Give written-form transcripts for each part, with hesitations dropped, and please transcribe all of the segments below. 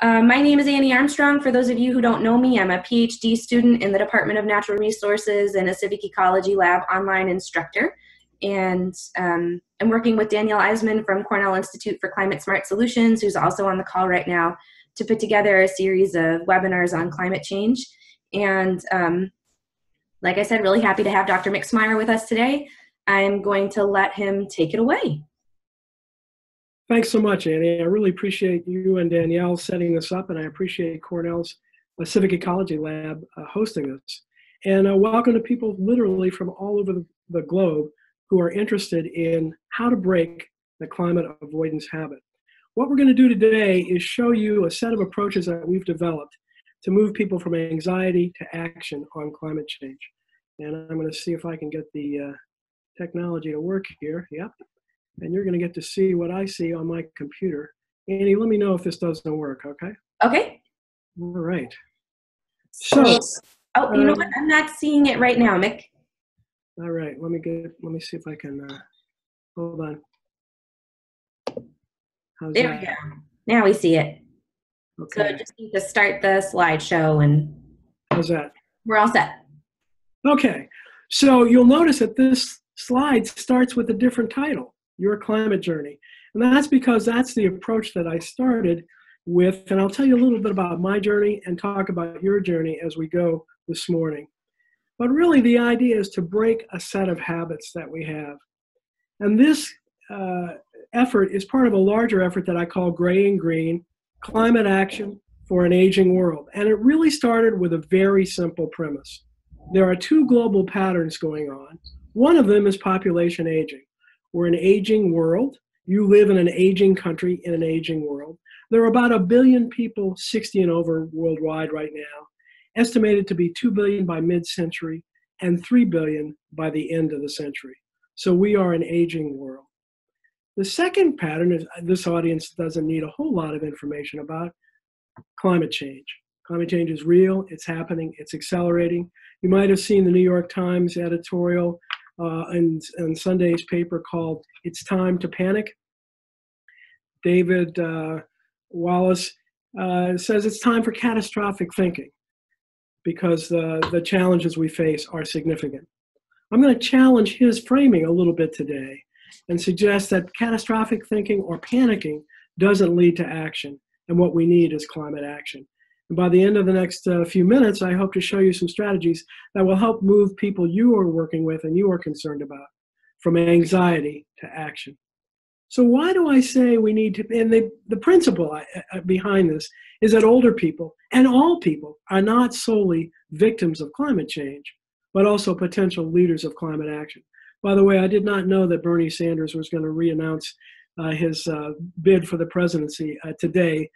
My name is Anne Armstrong. For those of you who don't know me, I'm a PhD student in the Department of Natural Resources and a Civic Ecology Lab online instructor. And I'm working with Danielle Eisman from Cornell Institute for Climate Smart Solutions, who's also on the call right now, to put together a series of webinars on climate change. And like I said, really happy to have Dr. Mick Smyer with us today. I'm going to let him take it away. Thanks so much, Annie. I really appreciate you and Danielle setting this up, and I appreciate Cornell's Civic Ecology Lab hosting this. And welcome to people literally from all over the globe who are interested in how to break the climate avoidance habit. What we're going to do today is show you a set of approaches that we've developed to move people from anxiety to action on climate change. And I'm going to see if I can get the technology to work here. Yep. And you're going to get to see what I see on my computer. Annie, let me know if this doesn't work, okay? Okay. All right. So, oh, you know what? I'm not seeing it right now, Mick. All right. Let me see if I can. Hold on. How's there that? we go. Now we see it. Okay. So I just need to start the slideshow, and how's that? We're all set. Okay. So you'll notice that this slide starts with a different title. Your climate journey. And that's because that's the approach that I started with. And I'll tell you a little bit about my journey and talk about your journey as we go this morning. But really the idea is to break a set of habits that we have. And this effort is part of a larger effort that I call Gray and Green, Climate Action for an Aging World. And it really started with a very simple premise. There are two global patterns going on. One of them is population aging. We're an aging world. You live in an aging country in an aging world. There are about 1 billion people 60 and over worldwide right now, estimated to be 2 billion by mid-century and 3 billion by the end of the century. So we are an aging world. The second pattern is this audience doesn't need a whole lot of information about climate change. Climate change is real, it's happening, it's accelerating. You might have seen the New York Times editorial in Sunday's paper called "It's Time to Panic." David Wallace says it's time for catastrophic thinking because the challenges we face are significant. I'm going to challenge his framing a little bit today and suggest that catastrophic thinking or panicking doesn't lead to action, and what we need is climate action. And by the end of the next few minutes, I hope to show you some strategies that will help move people you are working with and you are concerned about from anxiety to action. So why do I say we need to, and the principle behind this is that older people and all people are not solely victims of climate change, but also potential leaders of climate action. By the way, I did not know that Bernie Sanders was going to re-announce his bid for the presidency today.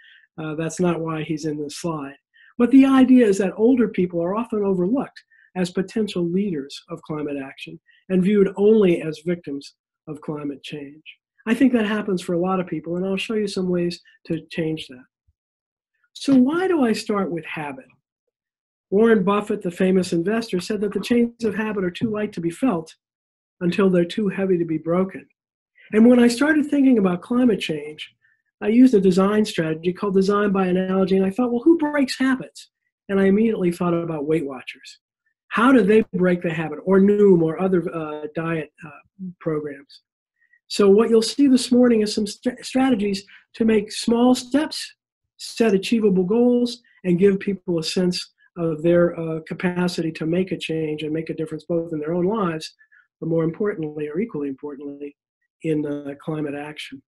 That's not why he's in this slide. But the idea is that older people are often overlooked as potential leaders of climate action and viewed only as victims of climate change. I think that happens for a lot of people, and I'll show you some ways to change that. So why do I start with habit? Warren Buffett, the famous investor, said that the chains of habit are too light to be felt until they're too heavy to be broken. And when I started thinking about climate change, I used a design strategy called design by analogy, and I thought, well, who breaks habits? And I immediately thought about Weight Watchers. How do they break the habit, or Noom, or other diet programs? So what you'll see this morning is some strategies to make small steps, set achievable goals, and give people a sense of their capacity to make a change and make a difference both in their own lives, but more importantly, or equally importantly, in climate action.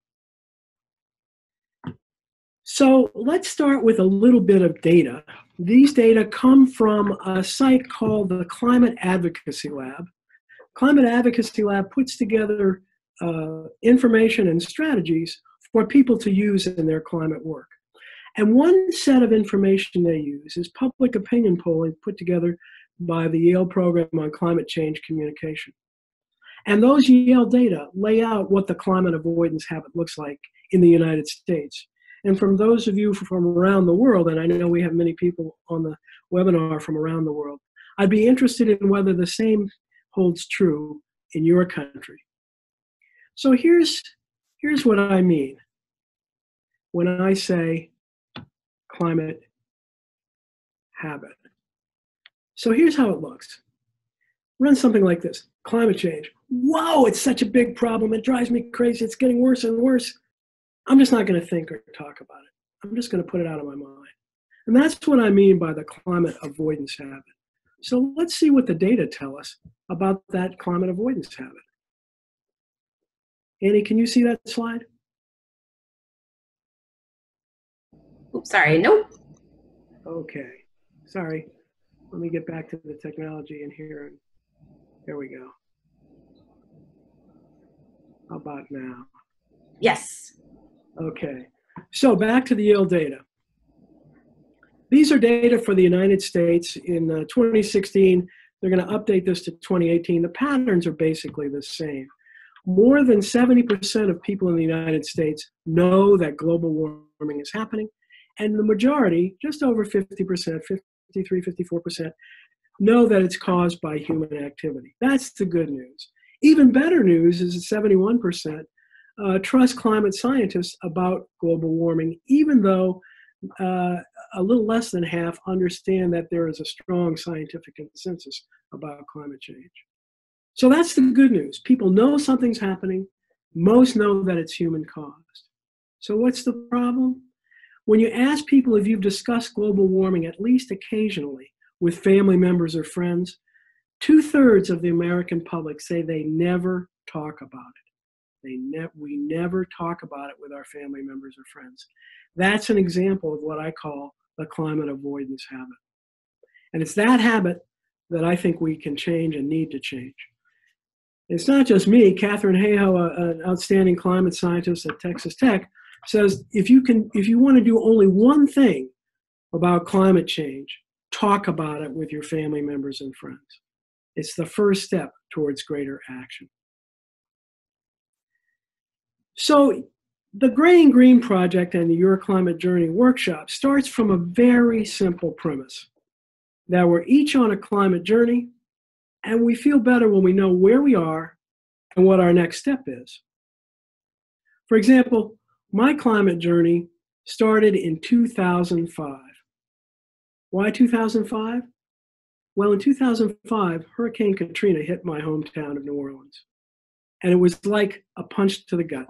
So let's start with a little bit of data. These data come from a site called the Climate Advocacy Lab. Climate Advocacy Lab puts together information and strategies for people to use in their climate work. And one set of information they use is public opinion polling put together by the Yale Program on Climate Change Communication. And those Yale data lay out what the climate avoidance habit looks like in the United States. And from those of you from around the world, and I know we have many people on the webinar from around the world, I'd be interested in whether the same holds true in your country. So here's what I mean when I say climate habit. So here's how it looks. Run something like this. Climate change. Whoa, it's such a big problem. It drives me crazy. It's getting worse and worse. I'm just not going to think or talk about it. I'm just going to put it out of my mind. And that's what I mean by the climate avoidance habit. So let's see what the data tell us about that climate avoidance habit. Annie, can you see that slide? Oops, sorry, nope. Okay, sorry. Let me get back to the technology in here. There we go. How about now? Yes. Okay, so back to the Yale data. These are data for the United States in 2016. They're going to update this to 2018. The patterns are basically the same. More than 70% of people in the United States know that global warming is happening, and the majority, just over 50%, 53, 54%, know that it's caused by human activity. That's the good news. Even better news is that 71% trust climate scientists about global warming, even though a little less than half understand that there is a strong scientific consensus about climate change. So that's the good news. People know something's happening. Most know that it's human caused. So what's the problem? When you ask people if you've discussed global warming at least occasionally with family members or friends, 2/3 of the American public say they never talk about it. We never talk about it with our family members or friends. That's an example of what I call the climate avoidance habit. And it's that habit that I think we can change and need to change. It's not just me. Catherine Hayhoe, an outstanding climate scientist at Texas Tech, says if you want to do only one thing about climate change, talk about it with your family members and friends. It's the first step towards greater action. So the Gray and Green Project and the Your Climate Journey workshop starts from a very simple premise, that we're each on a climate journey, and we feel better when we know where we are and what our next step is. For example, my climate journey started in 2005. Why 2005? Well, in 2005, Hurricane Katrina hit my hometown of New Orleans. And it was like a punch to the gut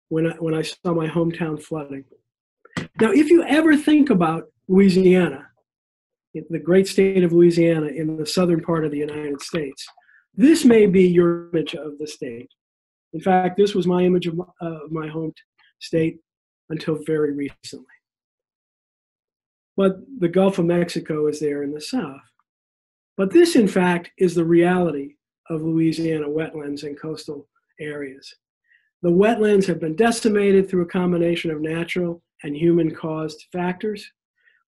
when I saw my hometown flooding. Now, if you ever think about Louisiana, the great state of Louisiana in the southern part of the United States, this may be your image of the state. In fact, this was my image of my home state until very recently. But the Gulf of Mexico is there in the south. But this, in fact, is the reality of Louisiana wetlands and coastal areas. The wetlands have been decimated through a combination of natural and human-caused factors,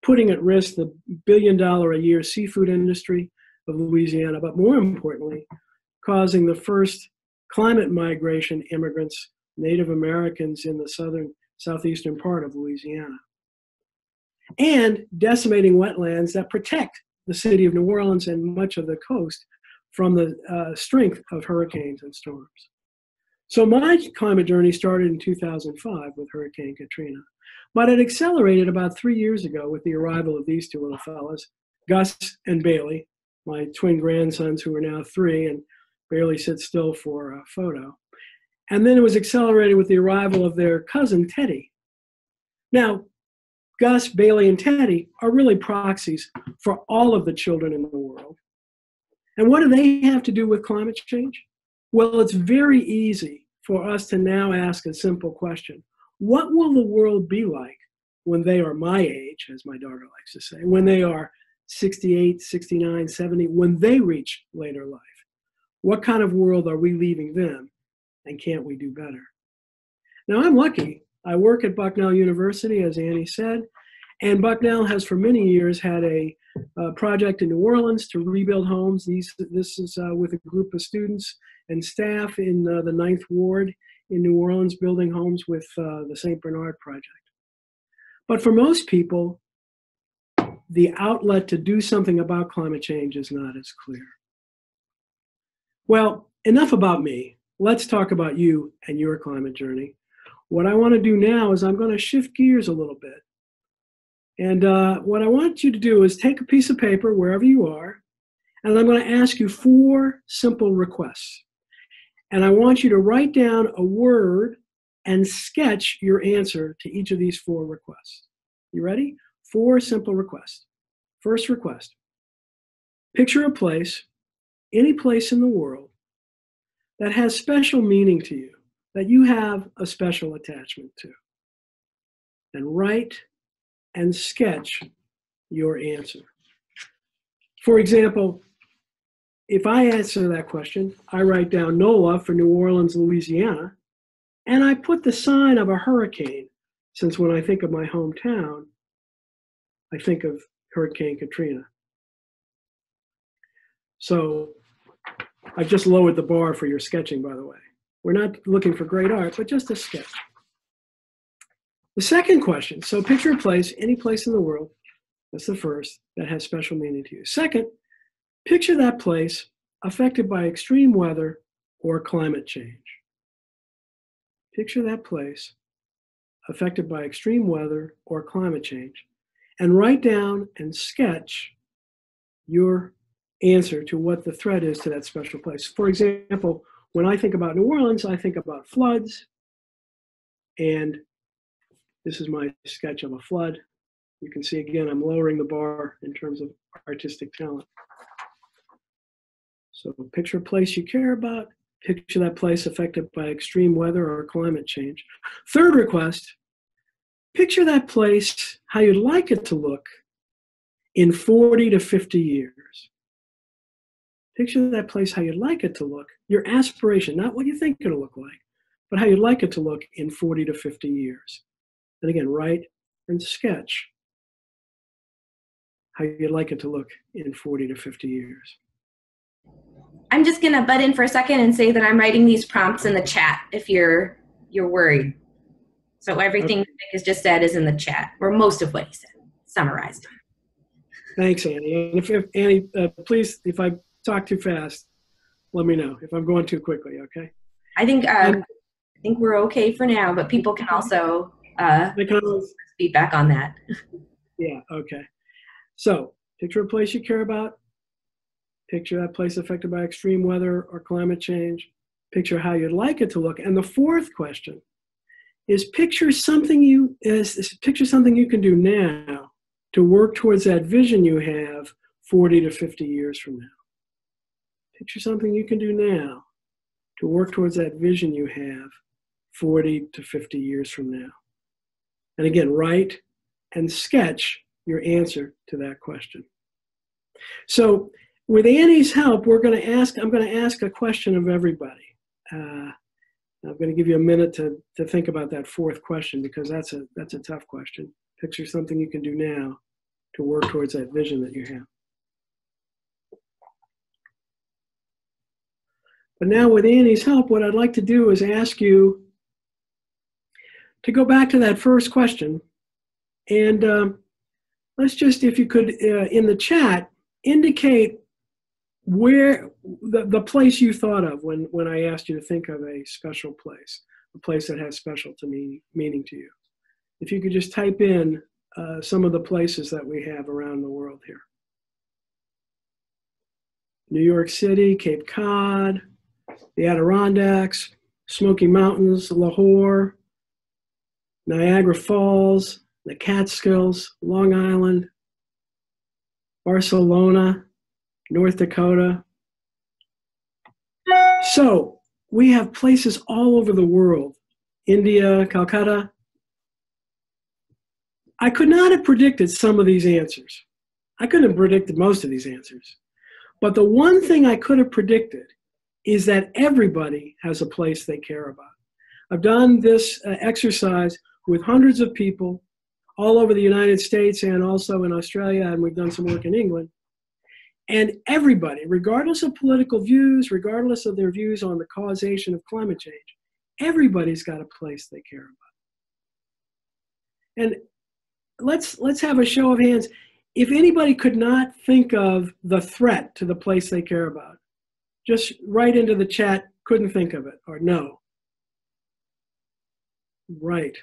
putting at risk the billion-dollar-a-year seafood industry of Louisiana, but more importantly, causing the first climate migration immigrants, Native Americans in the southeastern part of Louisiana, and decimating wetlands that protect the city of New Orleans and much of the coast from the strength of hurricanes and storms. So my climate journey started in 2005 with Hurricane Katrina, but it accelerated about 3 years ago with the arrival of these two little fellas, Gus and Bailey, my twin grandsons who are now 3 and barely sit still for a photo. And then it was accelerated with the arrival of their cousin, Teddy. Now, Gus, Bailey, and Teddy are really proxies for all of the children in the world. And what do they have to do with climate change? Well, it's very easy for us to now ask a simple question. What will the world be like when they are my age, as my daughter likes to say, when they are 68, 69, 70, when they reach later life? What kind of world are we leaving them, and can't we do better? Now, I'm lucky. I work at Bucknell University, as Annie said, and Bucknell has for many years had a project in New Orleans to rebuild homes. This is with a group of students and staff in the 9th Ward in New Orleans, building homes with the St. Bernard Project. But for most people, the outlet to do something about climate change is not as clear. Well, enough about me. Let's talk about you and your climate journey. What I want to do now is I'm going to shift gears a little bit. And what I want you to do is take a piece of paper wherever you are, and I'm going to ask you 4 simple requests. And I want you to write down a word and sketch your answer to each of these 4 requests. You ready? 4 simple requests. First request: picture a place, any place in the world, that has special meaning to you, that you have a special attachment to. And write and sketch your answer. For example, if I answer that question, I write down NOLA for New Orleans, Louisiana, and I put the sign of a hurricane, since when I think of my hometown, I think of Hurricane Katrina. So I've just lowered the bar for your sketching, by the way. We're not looking for great art, but just a sketch. The second question, so picture a place, any place in the world, that's the first, that has special meaning to you. Second, picture that place affected by extreme weather or climate change. Picture that place affected by extreme weather or climate change, and write down and sketch your answer to what the threat is to that special place. For example, when I think about New Orleans, I think about floods, and this is my sketch of a flood. You can see, again, I'm lowering the bar in terms of artistic talent. So picture a place you care about, picture that place affected by extreme weather or climate change. Third request, picture that place how you'd like it to look in 40 to 50 years. Picture that place how you'd like it to look, your aspiration, not what you think it'll look like, but how you'd like it to look in 40 to 50 years. And again, write and sketch how you'd like it to look in 40 to 50 years. I'm just going to butt in for a second and say that I'm writing these prompts in the chat if you're worried. So everything Mick has just said is in the chat, or most of what he said, summarized. Thanks, Annie. And if Annie, please, if I talk too fast, let me know if I'm going too quickly, okay? I think we're okay for now, but people can also feedback on that. Yeah, okay. So picture a place you care about. Picture that place affected by extreme weather or climate change. Picture how you'd like it to look. And the fourth question is picture something you can do now to work towards that vision you have 40 to 50 years from now. Picture something you can do now to work towards that vision you have 40 to 50 years from now. And again, write and sketch your answer to that question. So with Annie's help, I'm going to ask a question of everybody. I'm going to give you a minute to think about that fourth question, because that's a tough question. Picture something you can do now to work towards that vision that you have. But now with Annie's help, what I'd like to do is ask you to go back to that first question. And let's just, if you could, in the chat, indicate where the place you thought of when I asked you to think of a special place, a place that has special meaning to you. If you could just type in some of the places that we have around the world here. New York City, Cape Cod, the Adirondacks, Smoky Mountains, Lahore, Niagara Falls, the Catskills, Long Island, Barcelona, North Dakota. So we have places all over the world. India, Calcutta. I could not have predicted some of these answers. I couldn't have predicted most of these answers. But the one thing I could have predicted is that everybody has a place they care about. I've done this exercise with hundreds of people all over the United States and also in Australia, and we've done some work in England. And everybody, regardless of political views, regardless of their views on the causation of climate change, everybody's got a place they care about. And let's have a show of hands. If anybody could not think of the threat to the place they care about, just write into the chat, couldn't think of it, or no. Right.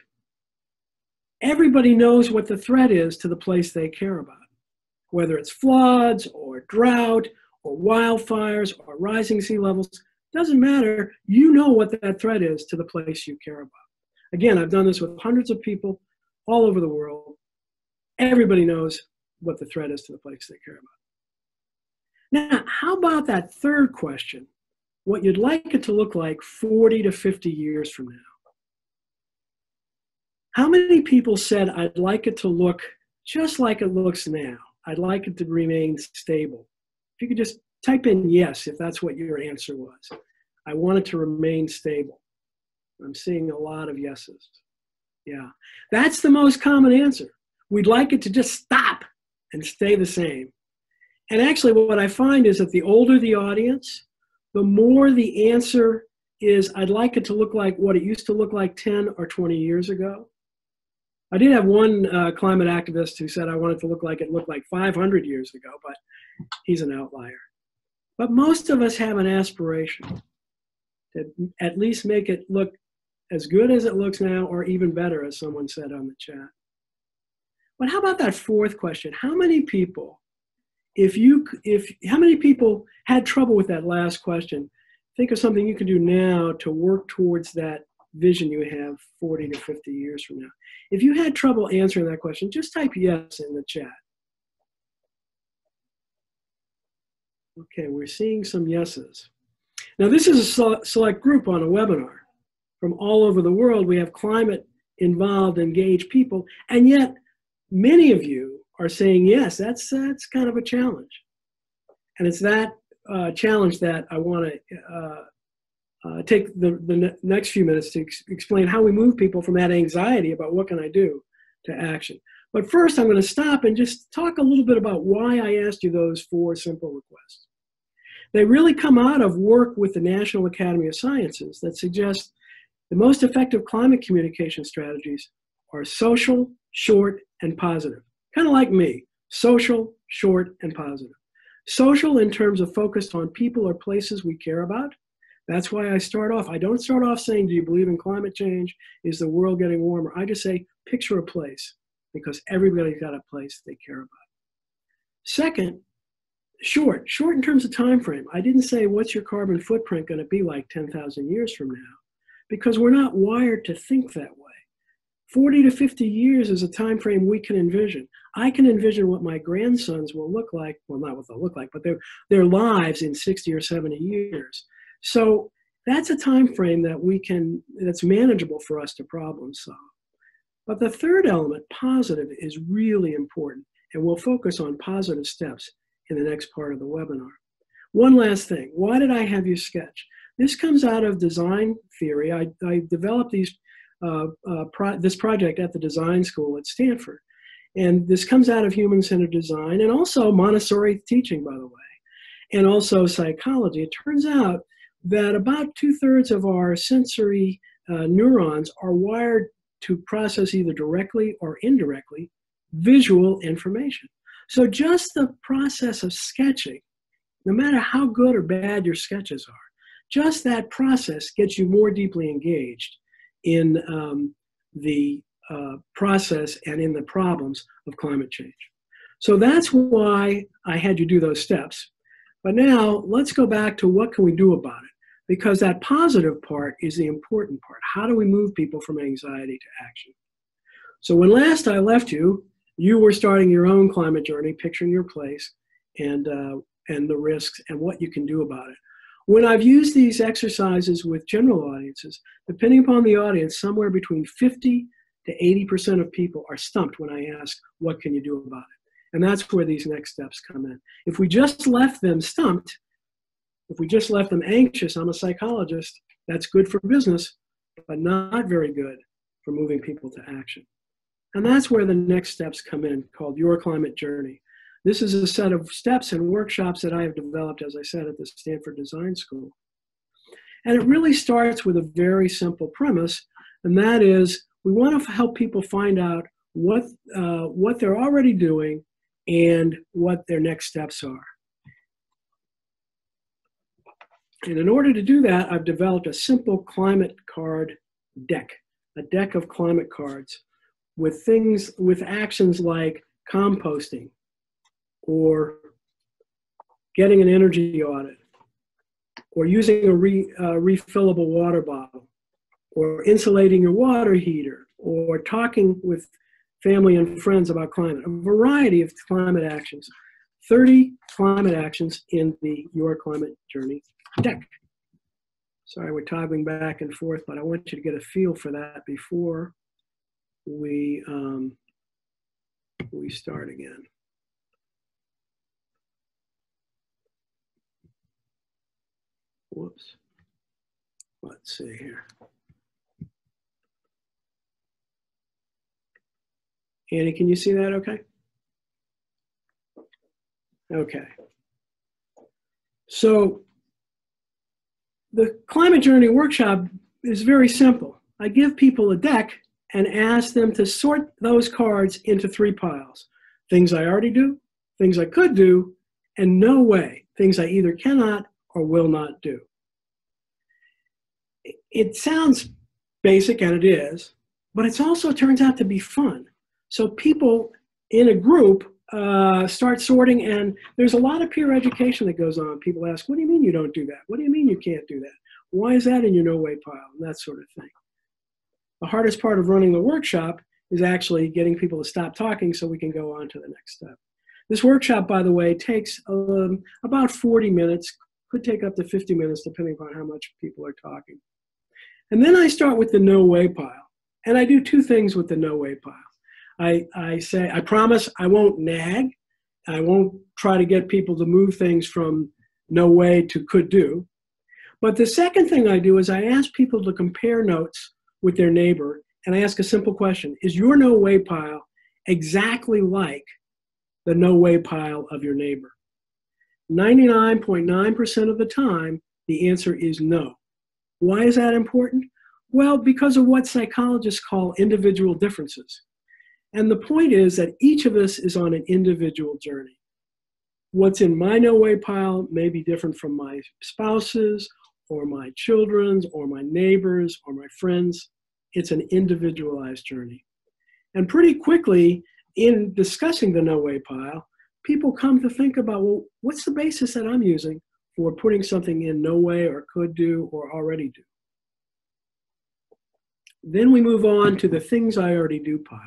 everybody knows what the threat is to the place they care about, whether it's floods or drought or wildfires or rising sea levels. Doesn't matter. You know what that threat is to the place you care about. Again, I've done this with hundreds of people all over the world. Everybody knows what the threat is to the place they care about. Now, how about that third question? What you'd like it to look like 40 to 50 years from now. How many people said, I'd like it to look just like it looks now? I'd like it to remain stable. If you could just type in yes, if that's what your answer was. I want it to remain stable. I'm seeing a lot of yeses. Yeah, that's the most common answer. We'd like it to just stop and stay the same. And actually what I find is that the older the audience, the more the answer is, I'd like it to look like what it used to look like 10 or 20 years ago. I did have one climate activist who said I wanted to look like it looked like 500 years ago, but he's an outlier. But most of us have an aspiration to at least make it look as good as it looks now, or even better, as someone said on the chat. But how about that fourth question? How many people, how many people had trouble with that last question? Think of something you can do now to work towards that vision you have 40 to 50 years from now. If you had trouble answering that question, just type yes in the chat. Okay, we're seeing some yeses. Now this is a select group on a webinar. From all over the world, we have climate involved, engaged people, and yet many of you are saying yes, that's kind of a challenge. And it's that challenge that I want to take the next few minutes to explain how we move people from that anxiety about what can I do to action. But first, I'm going to stop and just talk a little bit about why I asked you those 4 simple requests. They really come out of work with the National Academy of Sciences that suggests the most effective climate communication strategies are social, short, and positive. Kind of like me, social, short, and positive. Social in terms of focused on people or places we care about. That's why I start off. I don't start off saying, do you believe in climate change? Is the world getting warmer? I just say, picture a place, because everybody's got a place they care about. Second, short in terms of time frame. I didn't say, what's your carbon footprint going to be like 10,000 years from now? Because we're not wired to think that way. 40 to 50 years is a time frame we can envision. I can envision what my grandsons will look like, well, not what they'll look like, but their lives in 60 or 70 years. So that's a time frame that that's manageable for us to problem solve. But the third element, positive, is really important, and we'll focus on positive steps in the next part of the webinar. One last thing, why did I have you sketch? This comes out of design theory. I developed this project at the design school at Stanford. And this comes out of human-centered design and also Montessori teaching, by the way, and also psychology. It turns out that about 2/3 of our sensory neurons are wired to process either directly or indirectly visual information. So just the process of sketching, no matter how good or bad your sketches are, just that process gets you more deeply engaged in the process and in the problems of climate change. So that's why I had you do those steps. But now let's go back to what can we do about it? Because that positive part is the important part. How do we move people from anxiety to action? So when last I left you, you were starting your own climate journey, picturing your place and the risks and what you can do about it. When I've used these exercises with general audiences, depending upon the audience, somewhere between 50 to 80% of people are stumped when I ask, what can you do about it? And that's where these next steps come in. If we just left them stumped, if we just left them anxious, I'm a psychologist, that's good for business, but not very good for moving people to action. And that's where the next steps come in, called Your Climate Journey. This is a set of steps and workshops that I have developed, as I said, at the Stanford Design School. And it really starts with a very simple premise, and that is we want to help people find out what they're already doing and what their next steps are. And in order to do that, I've developed a simple climate card deck, a deck of climate cards with things, with actions like composting or getting an energy audit or using a refillable water bottle or insulating your water heater or talking with family and friends about climate, a variety of climate actions. 30 climate actions in the Your Climate Journey deck. Sorry, we're toggling back and forth, but I want you to get a feel for that before we start again. Whoops. Let's see here. Annie, can you see that okay? Okay. So the Climate Journey workshop is very simple. I give people a deck and ask them to sort those cards into 3 piles. Things I already do, things I could do, and no way, things I either cannot or will not do. It sounds basic, and it is, but it also turns out to be fun. So people in a group start sorting, and there's a lot of peer education that goes on. People ask, what do you mean you don't do that? What do you mean you can't do that? Why is that in your no way pile? And that sort of thing. The hardest part of running the workshop is actually getting people to stop talking so we can go on to the next step. This workshop, by the way, takes about 40 minutes, could take up to 50 minutes depending upon how much people are talking. And then I start with the no way pile. And I do 2 things with the no way pile. I say, I promise I won't nag. I won't try to get people to move things from no way to could do. But the second thing I do is I ask people to compare notes with their neighbor, and I ask a simple question. Is your no way pile exactly the no way pile of your neighbor? 99.9% of the time, the answer is no. Why is that important? Well, because of what psychologists call individual differences. And the point is that each of us is on an individual journey. What's in my no way pile may be different from my spouse's or my children's or my neighbors or my friends. It's an individualized journey. And pretty quickly in discussing the no way pile, people come to think about, well, what's the basis that I'm using for putting something in no way or could do or already do? Then we move on to the things I already do pile.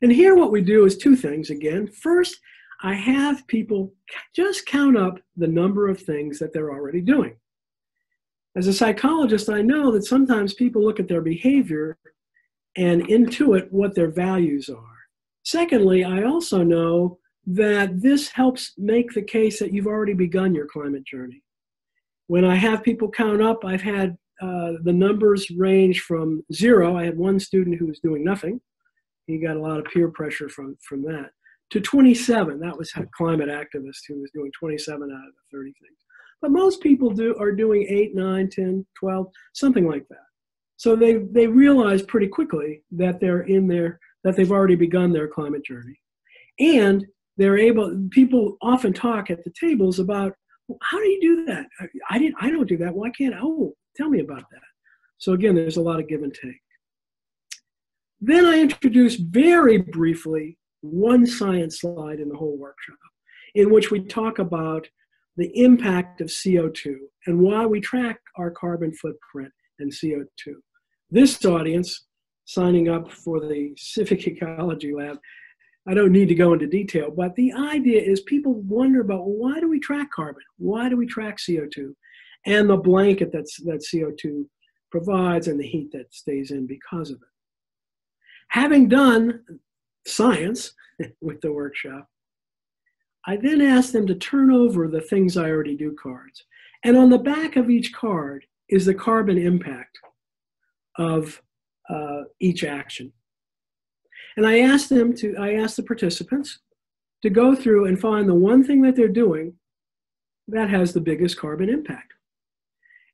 And here what we do is 2 things again. First, I have people just count up the number of things that they're already doing. As a psychologist, I know that sometimes people look at their behavior and intuit what their values are. Secondly, I also know that this helps make the case that you've already begun your climate journey. When I have people count up, I've had the numbers range from 0. I had one student who was doing nothing. He got a lot of peer pressure from that, to 27. That was a climate activist who was doing 27 out of the 30 things. But most people are doing 8, 9, 10, 12, something like that. So they realize pretty quickly that that they've already begun their climate journey. And people often talk at the tables about, well, how do you do that? I don't do that. Why can't I? Oh, tell me about that. So again, there's a lot of give and take. Then I introduce very briefly 1 science slide in the whole workshop, in which we talk about the impact of CO2 and why we track our carbon footprint and CO2. This audience, signing up for the Civic Ecology Lab, I don't need to go into detail, but the idea is people wonder about, well, why do we track carbon? Why do we track CO2? And the blanket that CO2 provides and the heat that stays in because of it. Having done science with the workshop, I then ask them to turn over the things I already do cards. And on the back of each card is the carbon impact of each action. And I ask the participants to go through and find the one thing that they're doing that has the biggest carbon impact.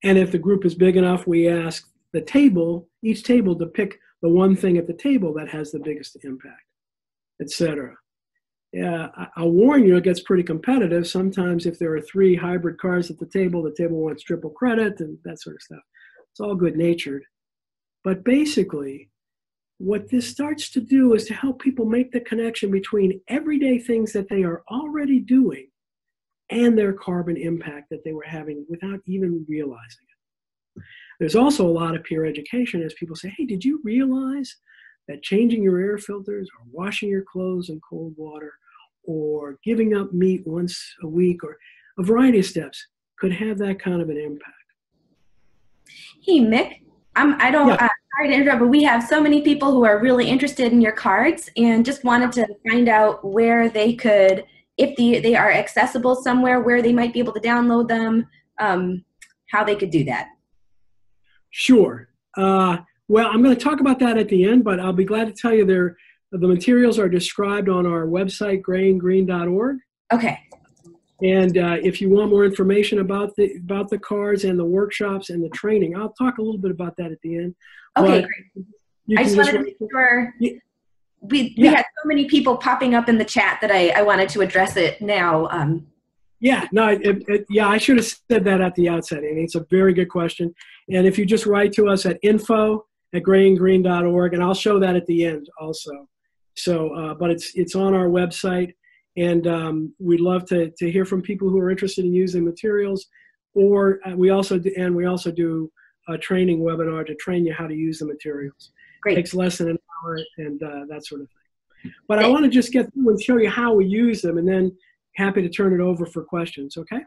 And if the group is big enough, we ask each table to pick the one thing at the table that has the biggest impact, etc. Yeah, I'll warn you, it gets pretty competitive. Sometimes if there are 3 hybrid cars at the table wants triple credit and that sort of stuff. It's all good-natured. But basically, what this starts to do is to help people make the connection between everyday things that they are already doing and their carbon impact that they were having without even realizing it. There's also a lot of peer education as people say, hey, did you realize that changing your air filters or washing your clothes in cold water or giving up meat once a week or a variety of steps could have that kind of an impact? Hey, Mick, sorry to interrupt, but we have so many people who are really interested in your cards and just wanted to find out where they could, if they are accessible somewhere, where they might be able to download them, how they could do that. Sure. Well, I'm going to talk about that at the end, but I'll be glad to tell you the materials are described on our website, GrainGreenorg. Okay. And if you want more information about the cards and the workshops and the training, I'll talk a little bit about that at the end. Okay, great. I just wanted to make sure we had so many people popping up in the chat that I wanted to address it now. I should have said that at the outset, Amy. It's a very good question. And if you just write to us at info@graingreen.org, and I'll show that at the end also. So, but it's on our website, and we'd love to hear from people who are interested in using materials, or we also do a training webinar to train you how to use the materials. Great. It takes less than an hour and that sort of thing. But I want to just get through and show you how we use them, and then happy to turn it over for questions, okay?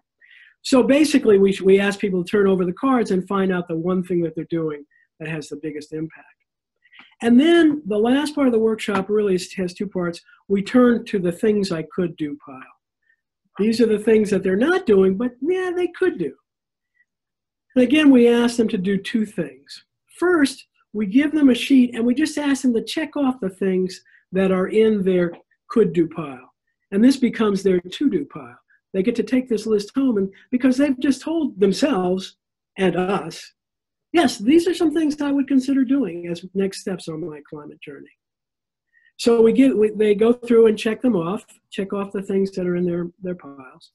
So basically, we ask people to turn over the cards and find out the one thing that they're doing that has the biggest impact. And then the last part of the workshop really has two parts. We turn to the things I could do pile. These are the things that they're not doing, but yeah, they could do. And again, we ask them to do two things. First, we give them a sheet and we just ask them to check off the things that are in their could do pile. And this becomes their to do pile. They get to take this list home, and because they've just told themselves and us, yes, these are some things I would consider doing as next steps on my climate journey. So they go through and check off the things that are in their piles.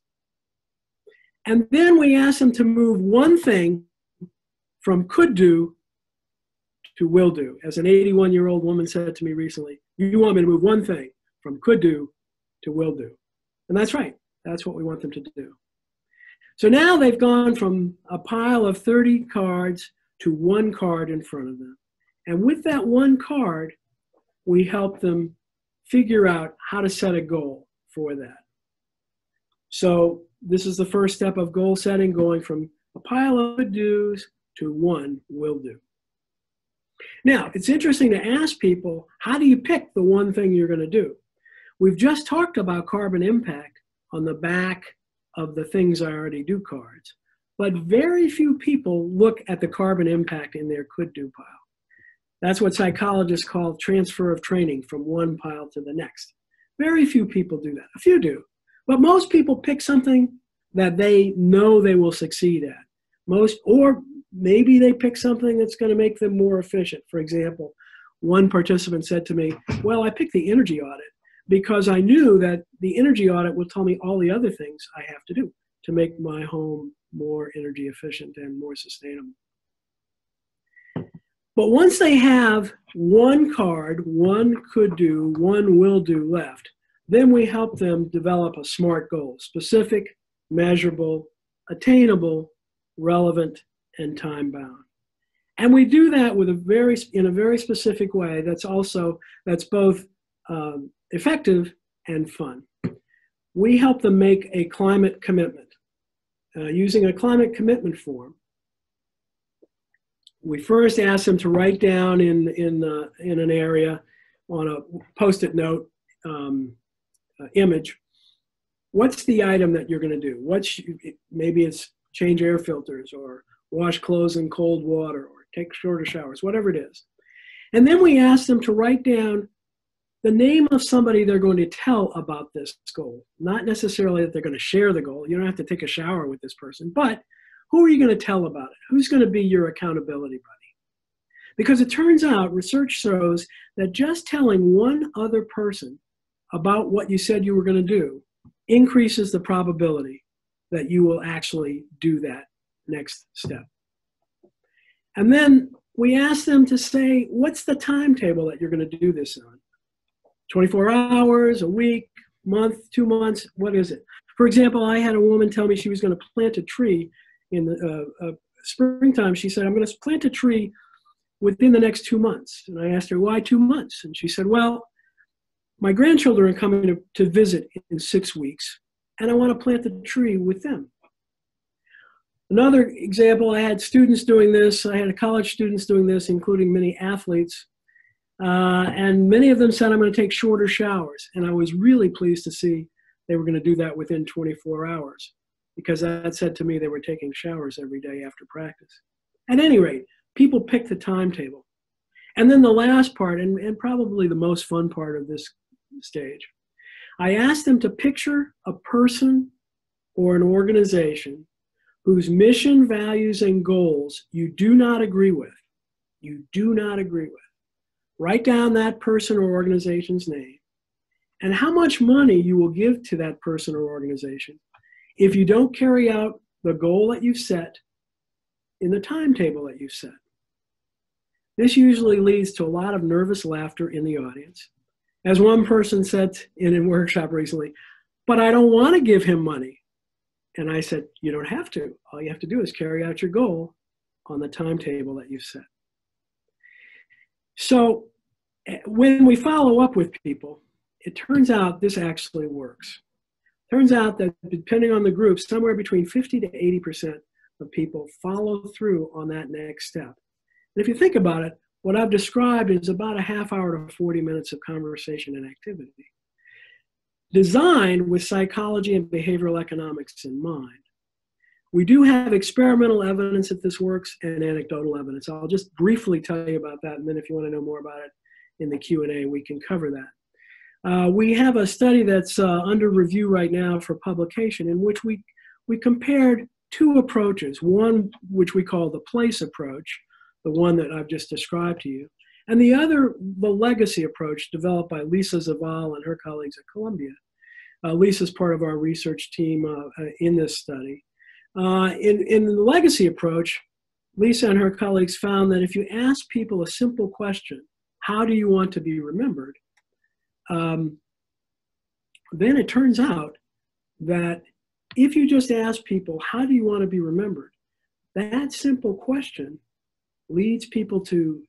And then we ask them to move one thing from could do to will do. As an 81-year-old woman said to me recently, you want me to move one thing from could do to will do. And that's right. That's what we want them to do. So now they've gone from a pile of 30 cards to one card in front of them. And with that one card, we help them figure out how to set a goal for that. So this is the first step of goal setting, going from a pile of do's to one will do. Now, it's interesting to ask people, how do you pick the one thing you're going to do? We've just talked about carbon impact on the back of the things I already do cards, but very few people look at the carbon impact in their could do pile. That's what psychologists call transfer of training from one pile to the next. Very few people do that. A few do, but most people pick something that they know they will succeed at. Or maybe they pick something that's going to make them more efficient. For example, one participant said to me, well, I picked the energy audit because I knew that the energy audit will tell me all the other things I have to do to make my home more energy efficient and more sustainable. But once they have one card, one could do, one will do left, then we help them develop a SMART goal: specific, measurable, attainable, relevant, and time-bound. And we do that with in a very specific way that's both effective and fun. We help them make a climate commitment. Using a climate commitment form, we first ask them to write down in an area on a Post-it note image, what's the item that you're going to do? Maybe it's change air filters or wash clothes in cold water or take shorter showers, whatever it is. And then we ask them to write down the name of somebody they're going to tell about this goal. Not necessarily that they're going to share the goal. You don't have to take a shower with this person, but who are you going to tell about it? Who's going to be your accountability buddy? Because it turns out, research shows that just telling one other person about what you said you were going to do increases the probability that you will actually do that next step. And then we ask them to say, what's the timetable that you're going to do this on? 24 hours, a week, month, 2 months, what is it? For example, I had a woman tell me she was going to plant a tree in the springtime. She said, I'm going to plant a tree within the next 2 months. And I asked her, why 2 months? And she said, well, my grandchildren are coming to visit in 6 weeks, and I want to plant the tree with them. Another example, I had students doing this. I had college students doing this, including many athletes. And many of them said, I'm going to take shorter showers. And I was really pleased to see they were going to do that within 24 hours, because that said to me they were taking showers every day after practice. At any rate, people pick the timetable. And then the last part, and probably the most fun part of this stage, I asked them to picture a person or an organization whose mission, values, and goals you do not agree with. You do not agree with. Write down that person or organization's name and how much money you will give to that person or organization if you don't carry out the goal that you've set in the timetable that you've set. This usually leads to a lot of nervous laughter in the audience. As one person said in a workshop recently, but I don't want to give him money. And I said, you don't have to. All you have to do is carry out your goal on the timetable that you've set. So when we follow up with people, it turns out this actually works. Turns out that depending on the group, somewhere between 50 to 80% of people follow through on that next step. And if you think about it, what I've described is about a half hour to 40 minutes of conversation and activity, designed with psychology and behavioral economics in mind. We do have experimental evidence that this works and anecdotal evidence. I'll just briefly tell you about that, and then if you want to know more about it in the Q&A, we can cover that. We have a study that's under review right now for publication, in which we compared two approaches, one which we call the place approach, the one that I've just described to you, and the other, the legacy approach, developed by Lisa Zaval and her colleagues at Columbia. Lisa's part of our research team in this study. In the legacy approach, Lisa and her colleagues found that if you ask people a simple question, how do you want to be remembered? Then it turns out that if you just ask people, how do you want to be remembered? That simple question leads people to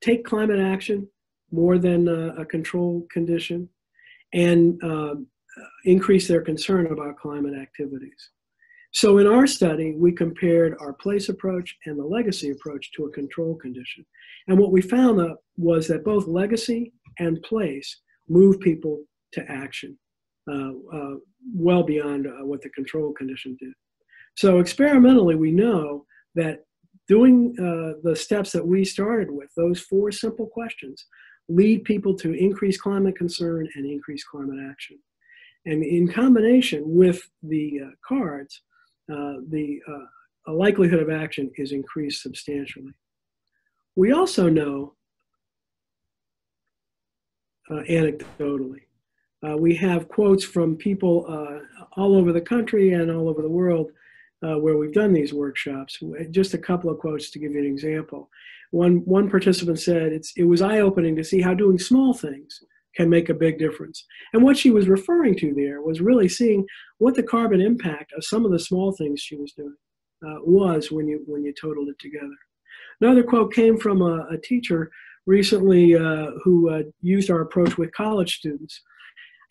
take climate action more than a control condition, and increase their concern about climate activities. So in our study, we compared our place approach and the legacy approach to a control condition. And what we found was that both legacy and place move people to action well beyond what the control condition did. So experimentally, we know that doing the steps that we started with, those 4 simple questions, lead people to increase climate concern and increase climate action. And in combination with the cards, a likelihood of action is increased substantially. We also know, anecdotally, we have quotes from people all over the country and all over the world where we've done these workshops. Just a couple of quotes to give you an example. One participant said, it was eye-opening to see how doing small things can make a big difference. And what she was referring to there was really seeing what the carbon impact of some of the small things she was doing was when you totaled it together. Another quote came from a teacher recently who used our approach with college students.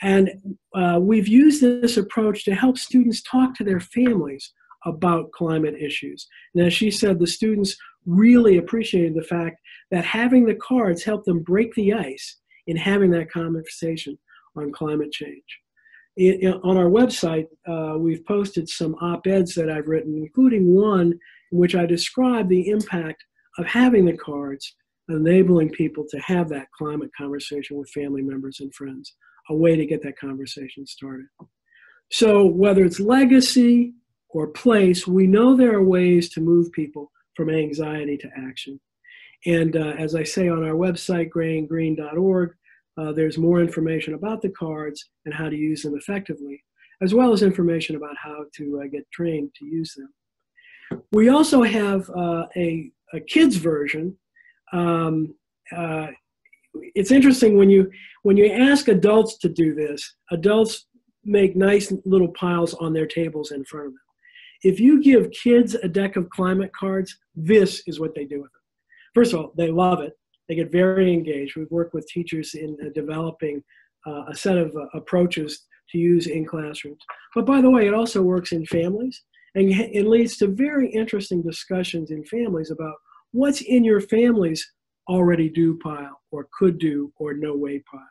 And we've used this approach to help students talk to their families about climate issues. And as she said, the students really appreciated the fact that having the cards helped them break the ice in having that conversation on climate change. On our website, we've posted some op-eds that I've written, including one in which I describe the impact of having the cards, enabling people to have that climate conversation with family members and friends, a way to get that conversation started. So whether it's legacy or place, we know there are ways to move people from anxiety to action. And as I say on our website, GrainGreenorg, there's more information about the cards and how to use them effectively, as well as information about how to get trained to use them. We also have a kids version, It's interesting when you ask adults to do this, adults make nice little piles on their tables in front of them. If you give kids a deck of climate cards, this is what they do with them. First of all, they love it. They get very engaged. We've worked with teachers in developing a set of approaches to use in classrooms. But by the way, it also works in families, and it leads to very interesting discussions in families about what's in your family's already do pile or could do or no way pile,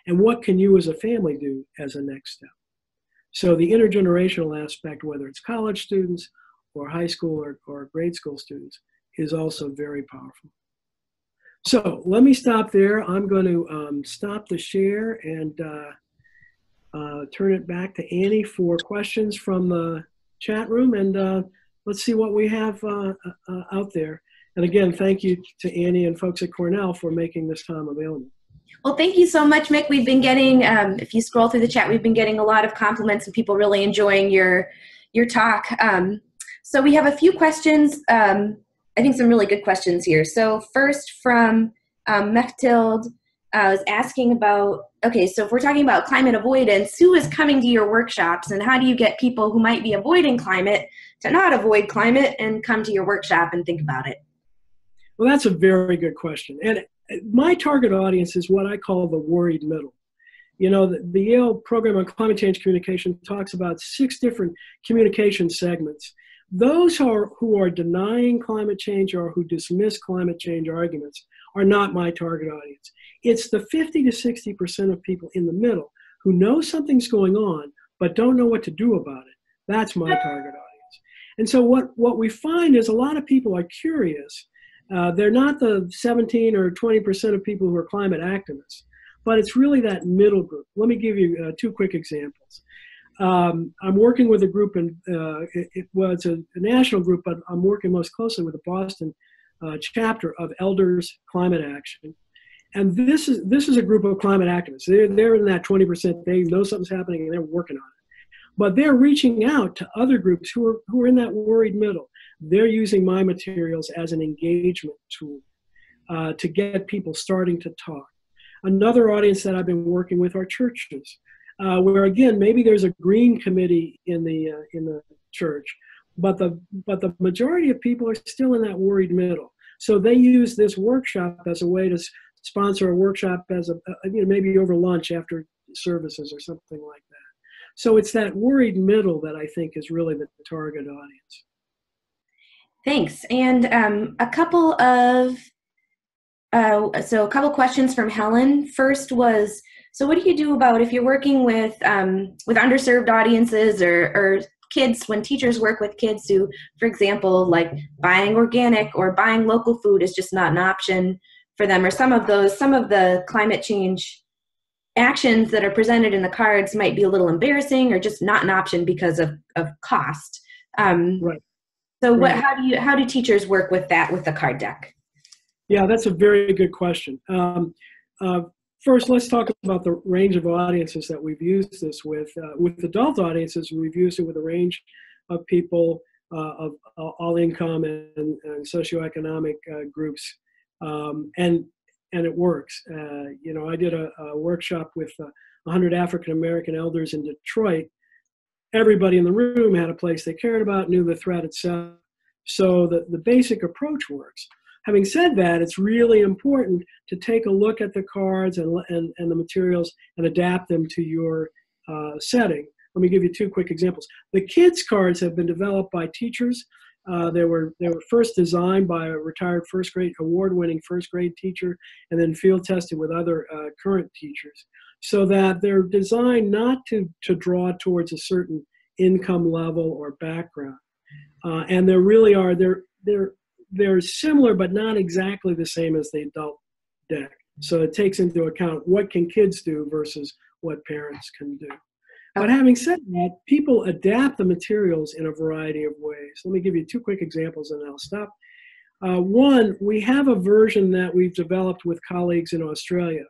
and what can you as a family do as a next step. So the intergenerational aspect, whether it's college students or high school or grade school students, is also very powerful. So let me stop there. I'm going to stop the share and turn it back to Annie for questions from the chat room, and let's see what we have out there. And again, thank you to Annie and folks at Cornell for making this time available. Well, thank you so much, Mick. We've been getting, if you scroll through the chat, we've been getting a lot of compliments and people really enjoying your talk. So we have a few questions, I think some really good questions here. So first from Mechtild was asking about, okay, so if we're talking about climate avoidance, who is coming to your workshops and how do you get people who might be avoiding climate to not avoid climate and come to your workshop and think about it? Well, that's a very good question. And my target audience is what I call the worried middle. You know, the Yale program on climate change communication talks about 6 different communication segments. Those who are denying climate change or who dismiss climate change arguments are not my target audience. It's the 50 to 60% of people in the middle who know something's going on but don't know what to do about it. That's my target audience. And so what we find is a lot of people are curious. They're not the 17 or 20% of people who are climate activists, but it's really that middle group. Let me give you 2 quick examples. I'm working with a group, and it's a national group, but I'm working most closely with the Boston chapter of Elders Climate Action. And this is a group of climate activists. They're in that 20%. They know something's happening and they're working on it. But they're reaching out to other groups who are in that worried middle. They're using my materials as an engagement tool to get people starting to talk. Another audience that I've been working with are churches, where again, maybe there's a green committee in the church, but the majority of people are still in that worried middle. So they use this workshop as a way to sponsor a workshop as maybe over lunch after services or something like that. So it's that worried middle that I think is really the target audience. Thanks. And a couple questions from Helen. First was, so what do you do about if you're working with underserved audiences or kids, when teachers work with kids who, for example, like buying organic or buying local food is just not an option for them, or some of the climate change actions that are presented in the cards might be a little embarrassing or just not an option because of cost. Right. So right. How do teachers work with that with the card deck? Yeah, that's a very good question. First, let's talk about the range of audiences that we've used this with. With adult audiences, we've used it with a range of people of all income and socioeconomic groups, and it works. I did a workshop with 100 African American elders in Detroit. Everybody in the room had a place they cared about, knew the threat itself. So the basic approach works. Having said that, it's really important to take a look at the cards and the materials and adapt them to your setting. Let me give you 2 quick examples. The kids' cards have been developed by teachers. They were first designed by a retired award-winning first grade teacher, and then field tested with other current teachers, so that they're designed not to draw towards a certain income level or background. And there really are, they're similar, but not exactly the same as the adult deck. So it takes into account what can kids do versus what parents can do. But having said that, people adapt the materials in a variety of ways. Let me give you 2 quick examples and I'll stop. One, we have a version that we've developed with colleagues in Australia.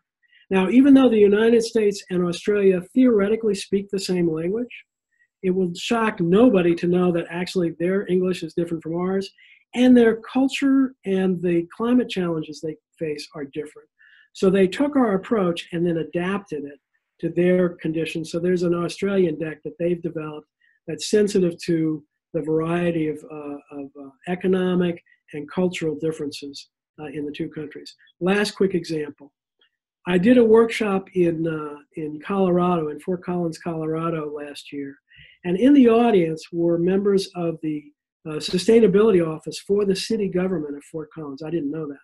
Now, even though the United States and Australia theoretically speak the same language, it will shock nobody to know that actually their English is different from ours, and their culture and the climate challenges they face are different. So they took our approach and then adapted it to their conditions. So there's an Australian deck that they've developed that's sensitive to the variety of economic and cultural differences in the two countries. Last quick example. I did a workshop in Colorado, in Fort Collins, Colorado last year. And in the audience were members of the sustainability office for the city government of Fort Collins. I didn't know that.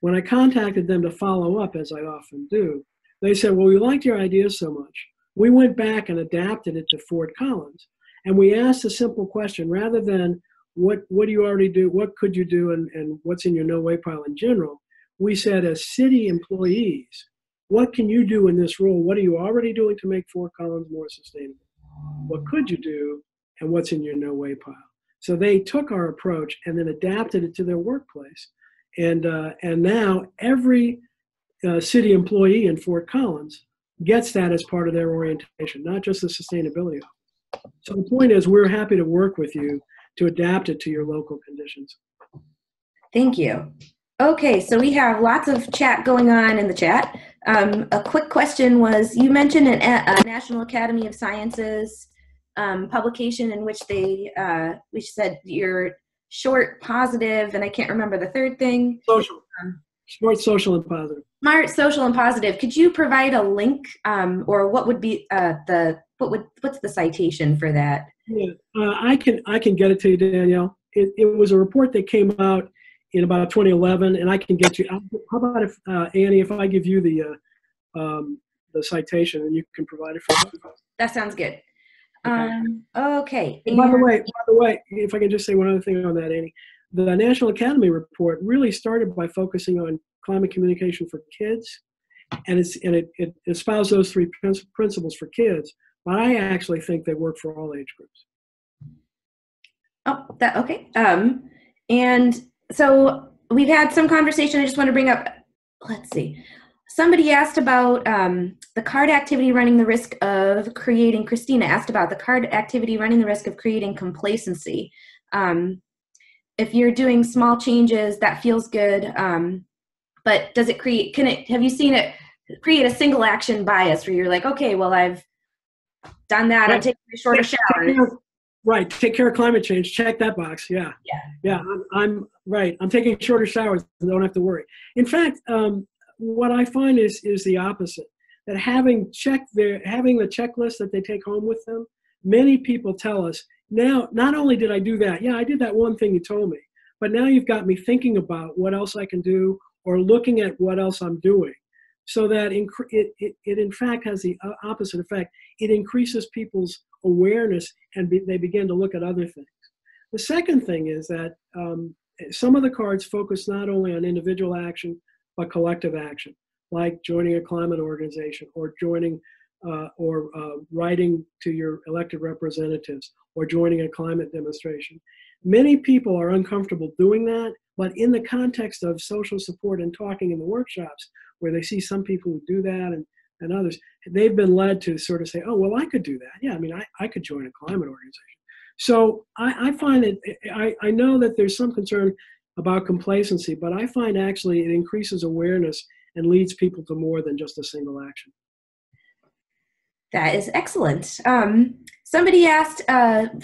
When I contacted them to follow up, as I often do, they said, well, we liked your idea so much. We went back and adapted it to Fort Collins. And we asked a simple question, rather than what do you already do, what could you do, and what's in your no way pile in general, we said, as city employees, what can you do in this role? What are you already doing to make Fort Collins more sustainable? What could you do, and what's in your no way pile? So they took our approach and then adapted it to their workplace. And now every city employee in Fort Collins gets that as part of their orientation, not just the sustainability office. So the point is, we're happy to work with you to adapt it to your local conditions. Thank you. Okay, so we have lots of chat going on in the chat. A quick question was, you mentioned a National Academy of Sciences publication in which they said you're short, positive, and I can't remember the third thing. Social. Smart, social, and positive. Smart, social, and positive. Could you provide a link, or what would be what's the citation for that? Yeah, I can get it to you, Danielle. It was a report that came out in about 2011, and I can get you. How about if Annie, if I give you the citation and you can provide it for me? That sounds good. Okay. By the way, if I can just say one other thing on that, Annie, the National Academy report really started by focusing on climate communication for kids, and it espoused those three principles for kids. But I actually think they work for all age groups. Oh, okay. And so we've had some conversation. I just want to bring up. Let's see. Somebody asked about the card activity running the risk of creating. Christina asked about the card activity running the risk of creating complacency. If you're doing small changes, that feels good. But does it create? Have you seen it create a single action bias where you're like, okay, well, I've done that. Right. I'm taking a shorter shower. Right. Take care of climate change. Check that box. Yeah. I'm right. I'm taking shorter showers and don't have to worry. In fact, what I find is the opposite. That having the checklist that they take home with them, many people tell us, now, not only did I do that, yeah, I did that one thing you told me, but now you've got me thinking about what else I can do or looking at what else I'm doing. So that it in fact has the opposite effect. It increases people's awareness and they begin to look at other things. The second thing is that some of the cards focus not only on individual action, but collective action, like joining a climate organization or joining writing to your elected representatives or joining a climate demonstration. Many people are uncomfortable doing that, but in the context of social support and talking in the workshops, where they see some people who do that and others, they've been led to sort of say, oh, well, I could do that. Yeah, I mean, I could join a climate organization. So I find it, I know that there's some concern about complacency, but I find actually it increases awareness and leads people to more than just a single action. That is excellent. Somebody asked,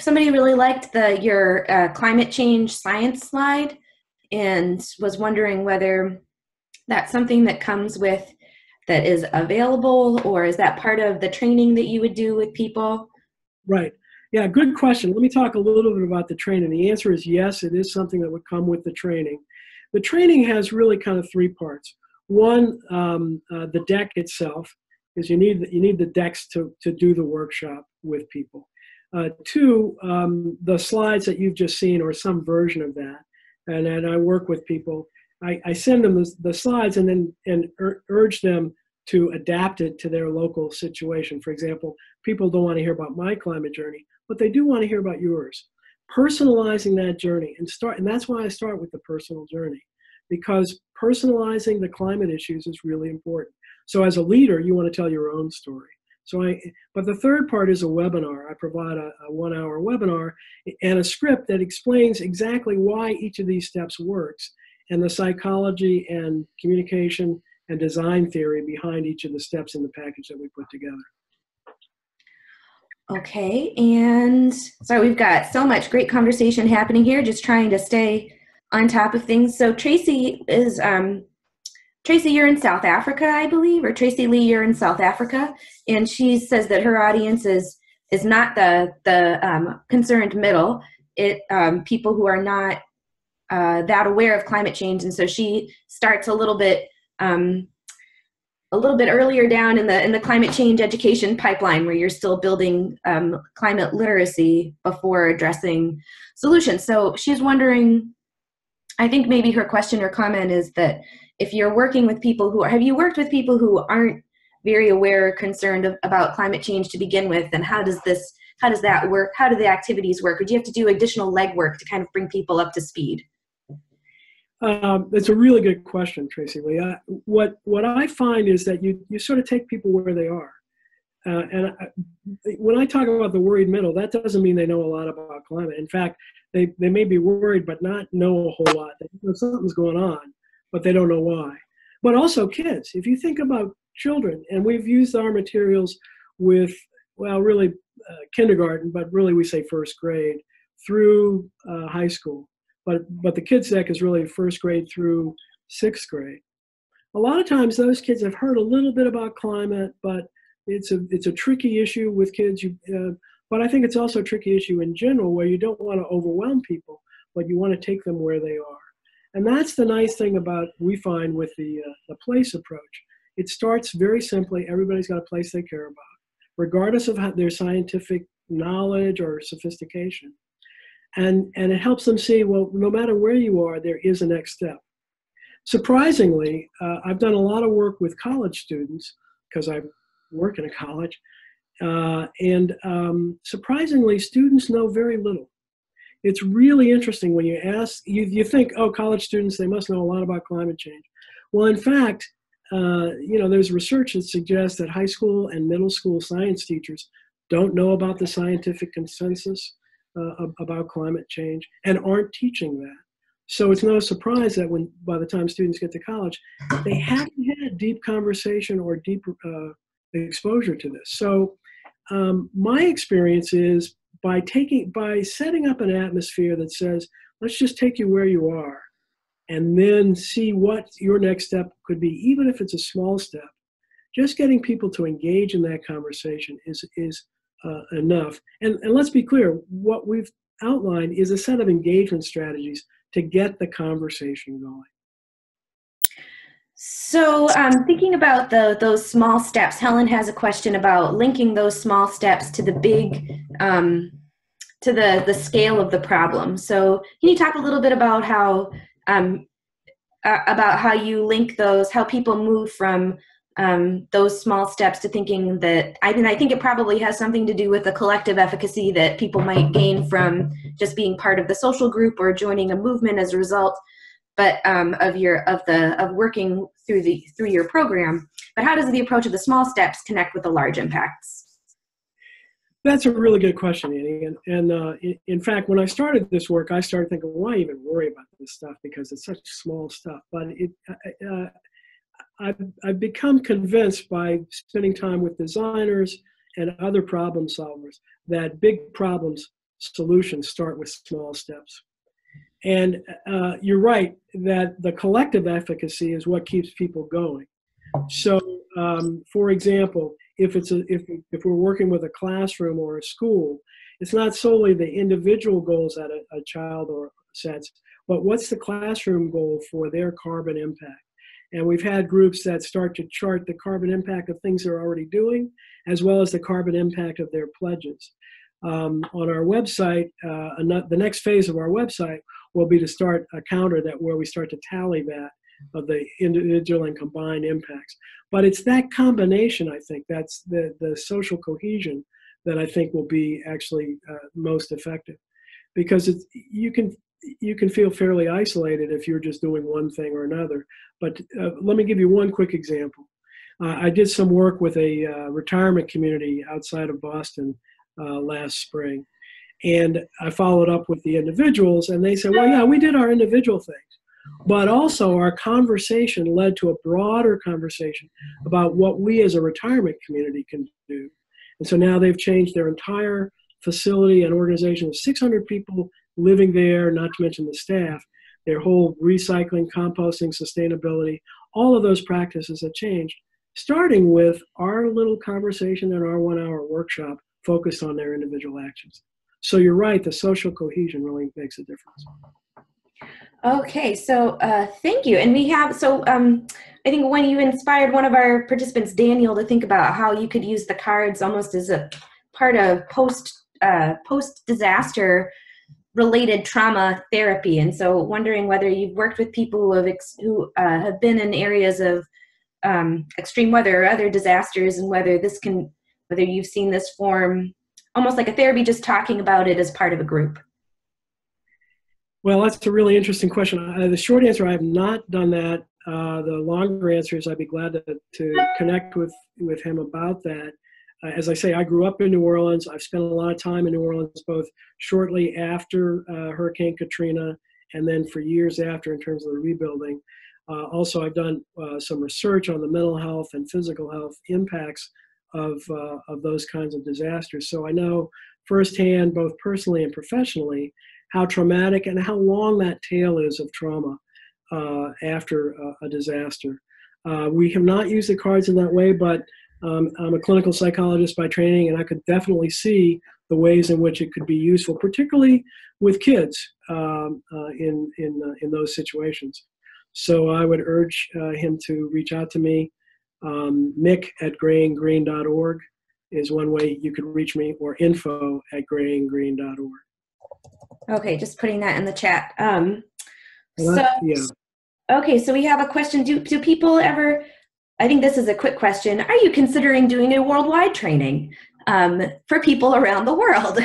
somebody really liked your climate change science slide and was wondering whether that's something that comes with, that is available, or is that part of the training that you would do with people? Right. Yeah, good question. Let me talk a little bit about the training. The answer is yes, it is something that would come with the training. The training has really kind of three parts. One, the deck itself, because you need the decks to do the workshop with people. Two, the slides that you've just seen or some version of that. And I work with people. I send them the slides and urge them to adapt it to their local situation. For example, people don't want to hear about my climate journey, but they do want to hear about yours. Personalizing that journey and that's why I start with the personal journey, because personalizing the climate issues is really important. So as a leader, you want to tell your own story. But the third part is a webinar. I provide a 1-hour webinar and a script that explains exactly why each of these steps works and the psychology and communication and design theory behind each of the steps in the package that we put together. Okay, and so we've got so much great conversation happening here, just trying to stay on top of things. So Tracy is, Tracy, you're in South Africa, I believe, or Tracy Lee, you're in South Africa, and she says that her audience is not the concerned middle, people who are not that aware of climate change, and so she starts a little bit earlier down in the climate change education pipeline, where you're still building climate literacy before addressing solutions. So she's wondering, I think maybe her question or comment is that if you're working with people have you worked with people who aren't very aware or concerned about climate change to begin with, and how does that work? How do the activities work? Or do you have to do additional legwork to kind of bring people up to speed? It's a really good question, Tracy Lee. What I find is that you sort of take people where they are. When I talk about the worried middle, that doesn't mean they know a lot about climate. In fact, they may be worried but not know a whole lot. They know something's going on, but they don't know why. But also kids. If you think about children, and we've used our materials with, well, really kindergarten, but really we say first grade through high school. But the kids deck is really first grade through sixth grade. A lot of times those kids have heard a little bit about climate, but it's a tricky issue with kids. But I think it's also a tricky issue in general, where you don't want to overwhelm people, but you want to take them where they are. And that's the nice thing about, we find, with the place approach. It starts very simply. Everybody's got a place they care about, regardless of their scientific knowledge or sophistication. And it helps them see, well, no matter where you are, there is a next step. Surprisingly, I've done a lot of work with college students, because I work in a college, and surprisingly, students know very little. It's really interesting when you ask, you think, oh, college students, they must know a lot about climate change. Well, in fact, there's research that suggests that high school and middle school science teachers don't know about the scientific consensus about climate change and aren't teaching that. So it's no surprise that by the time students get to college, they haven't had deep conversation or deep exposure to this. So my experience is by setting up an atmosphere that says, let's just take you where you are, and then see what your next step could be, even if it's a small step. Just getting people to engage in that conversation is enough. And let's be clear, what we've outlined is a set of engagement strategies to get the conversation going. So thinking about those small steps, Helen has a question about linking those small steps to the big, to the scale of the problem. So can you talk a little bit about how you link those, how people move from those small steps to thinking that, I think it probably has something to do with the collective efficacy that people might gain from just being part of the social group or joining a movement as a result, but of working through your program. But how does the approach of the small steps connect with the large impacts? That's a really good question, Annie. And in fact, when I started this work, I started thinking, why even worry about this stuff, because it's such small stuff. But I've become convinced by spending time with designers and other problem solvers that big problems solutions start with small steps. And you're right that the collective efficacy is what keeps people going. So, for example, if we're working with a classroom or a school, it's not solely the individual goals that a child or sets, but what's the classroom goal for their carbon impact? And we've had groups that start to chart the carbon impact of things they're already doing, as well as the carbon impact of their pledges. On our website, the next phase of our website will be to start a counter where we start to tally that of the individual and combined impacts. But it's that combination, I think, that's the social cohesion that I think will be actually most effective. Because you can feel fairly isolated if you're just doing one thing or another. But let me give you one quick example. I did some work with a retirement community outside of Boston last spring. And I followed up with the individuals, and they said, well, yeah, we did our individual things. But also our conversation led to a broader conversation about what we as a retirement community can do. And so now they've changed their entire facility and organization with 600 people living there, not to mention the staff. Their whole recycling, composting, sustainability, all of those practices have changed, starting with our little conversation in our 1-hour workshop focused on their individual actions. So you're right, the social cohesion really makes a difference. Okay, so thank you. And we have, I think when you inspired one of our participants, Daniel, to think about how you could use the cards almost as a part of post-disaster related trauma therapy. And so wondering whether you've worked with people who have been in areas of extreme weather or other disasters, and whether you've seen this form almost like a therapy, just talking about it as part of a group. Well, that's a really interesting question. The short answer, I have not done that. The longer answer is I'd be glad to connect with him about that. As I say, I grew up in New Orleans. I've spent a lot of time in New Orleans, both shortly after Hurricane Katrina and then for years after in terms of the rebuilding. Also, I've done some research on the mental health and physical health impacts of those kinds of disasters. So I know firsthand, both personally and professionally, how traumatic and how long that tail is of trauma after a disaster. We have not used the cards in that way, but I'm a clinical psychologist by training, and I could definitely see the ways in which it could be useful, particularly with kids in those situations. So I would urge him to reach out to me. Mick at GrainGreenorg is one way you could reach me, or info@GrainGreen.org. Okay, just putting that in the chat. Yeah. Okay, so we have a question. Do people ever, I think this is a quick question, are you considering doing a worldwide training for people around the world?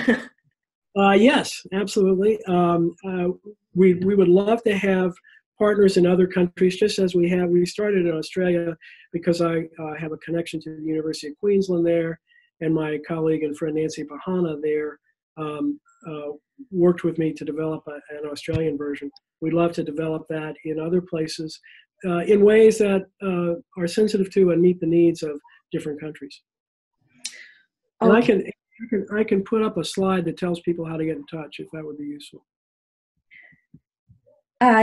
Yes, absolutely. We would love to have partners in other countries, just as we have. We started in Australia because I have a connection to the University of Queensland there, and my colleague and friend Nancy Bahana there worked with me to develop an Australian version. We'd love to develop that in other places in ways that are sensitive to and meet the needs of different countries. Okay. And I can put up a slide that tells people how to get in touch, if that would be useful.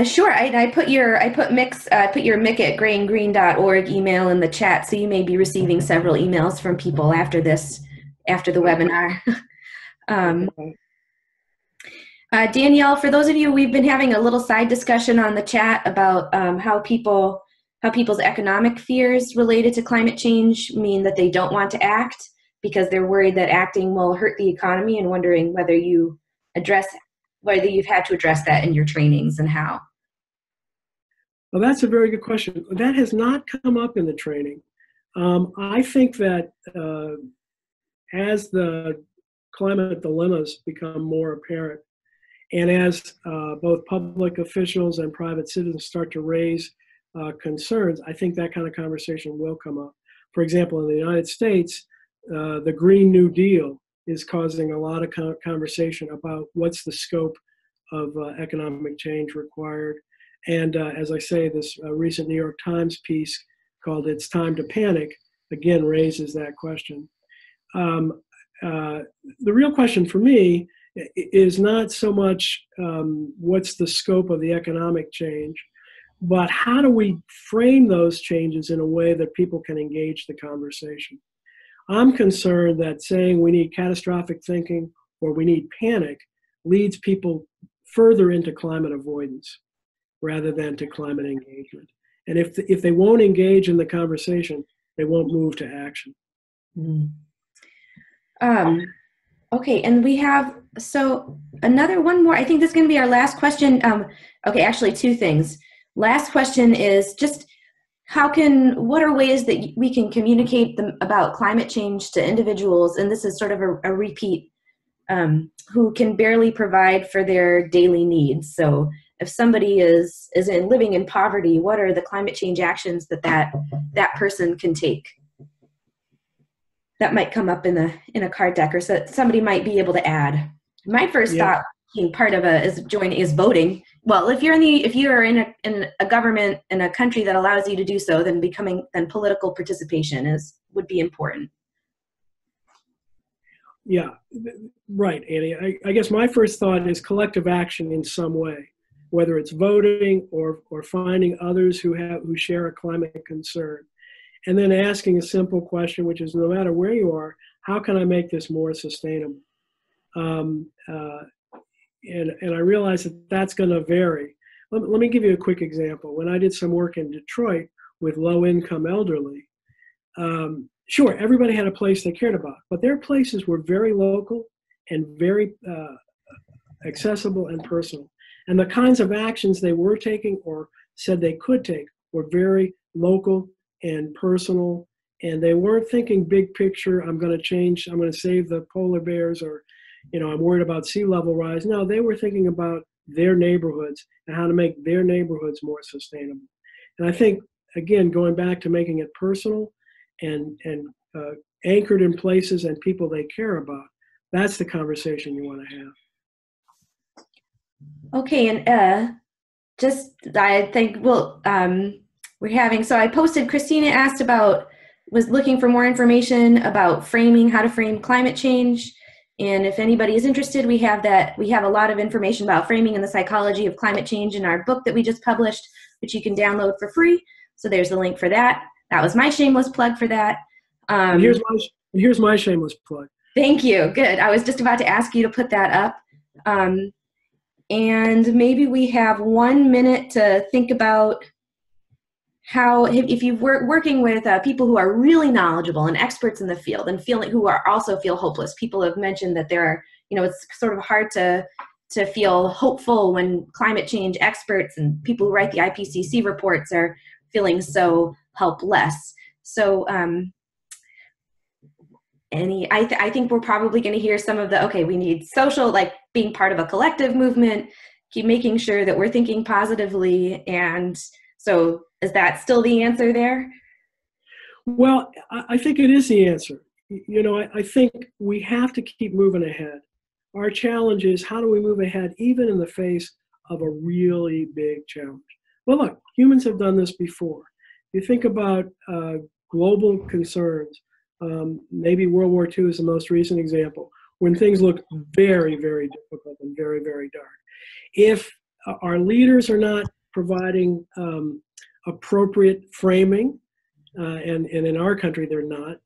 Sure. I put your Mick at GrainGreen.org email in the chat, so you may be receiving several emails from people after the webinar. Danielle, for those of you, we've been having a little side discussion on the chat about how people's economic fears related to climate change mean that they don't want to act because they're worried that acting will hurt the economy, and wondering whether you've had to address that in your trainings and how. Well, that's a very good question. That has not come up in the training. I think that as the climate dilemmas become more apparent, and as both public officials and private citizens start to raise concerns, I think that kind of conversation will come up. For example, in the United States, the Green New Deal is causing a lot of conversation about what's the scope of economic change required. And as I say, this recent New York Times piece called "It's Time to Panic" again raises that question. The real question for me is not so much what's the scope of the economic change, but how do we frame those changes in a way that people can engage the conversation. I'm concerned that saying we need catastrophic thinking or we need panic leads people further into climate avoidance rather than to climate engagement. And if they won't engage in the conversation, they won't move to action. Mm. Okay, and we have, one more, I think this is going to be our last question. Okay, actually two things. Last question is just what are ways that we can communicate about climate change to individuals, and this is sort of a repeat, who can barely provide for their daily needs. So if somebody is living in poverty, what are the climate change actions that person can take? That might come up in a card deck, or so somebody might be able to add. My first thought, being part of is voting. Well, if you're in a government in a country that allows you to do so, then political participation would be important. Yeah, right, Annie. I guess my first thought is collective action in some way, whether it's voting or finding others who share a climate concern, and then asking a simple question, which is, no matter where you are, how can I make this more sustainable? And I realize that that's going to vary. Let me give you a quick example. When I did some work in Detroit with low-income elderly, sure, everybody had a place they cared about, but their places were very local and very accessible and personal. And the kinds of actions they were taking or said they could take were very local and personal, and they weren't thinking big picture, I'm going to save the polar bears, or, I'm worried about sea level rise. No, they were thinking about their neighborhoods and how to make their neighborhoods more sustainable. And I think, again, going back to making it personal and anchored in places and people they care about, that's the conversation you want to have. Okay, and I think we're having, so I posted, Christina asked was looking for more information about how to frame climate change. And if anybody is interested, we have a lot of information about framing and the psychology of climate change in our book that we just published, which you can download for free. So there's the link for that. That was my shameless plug for that. And here's my shameless plug. Thank you. Good. I was just about to ask you to put that up. And maybe we have 1 minute to think about how, if you're working with people who are really knowledgeable and experts in the field and who also feel hopeless. People have mentioned that it's sort of hard to feel hopeful when climate change experts and people who write the IPCC reports are feeling so helpless. So I think we're probably going to hear some of we need social, like being part of a collective movement, keep making sure that we're thinking positively. And so is that still the answer there? Well, I think it is the answer. I think we have to keep moving ahead. Our challenge is, how do we move ahead even in the face of a really big challenge? Well, look, humans have done this before. You think about global concerns. Maybe World War II is the most recent example, when things look very, very difficult and very, very dark. If our leaders are not providing appropriate framing, and in our country they're not,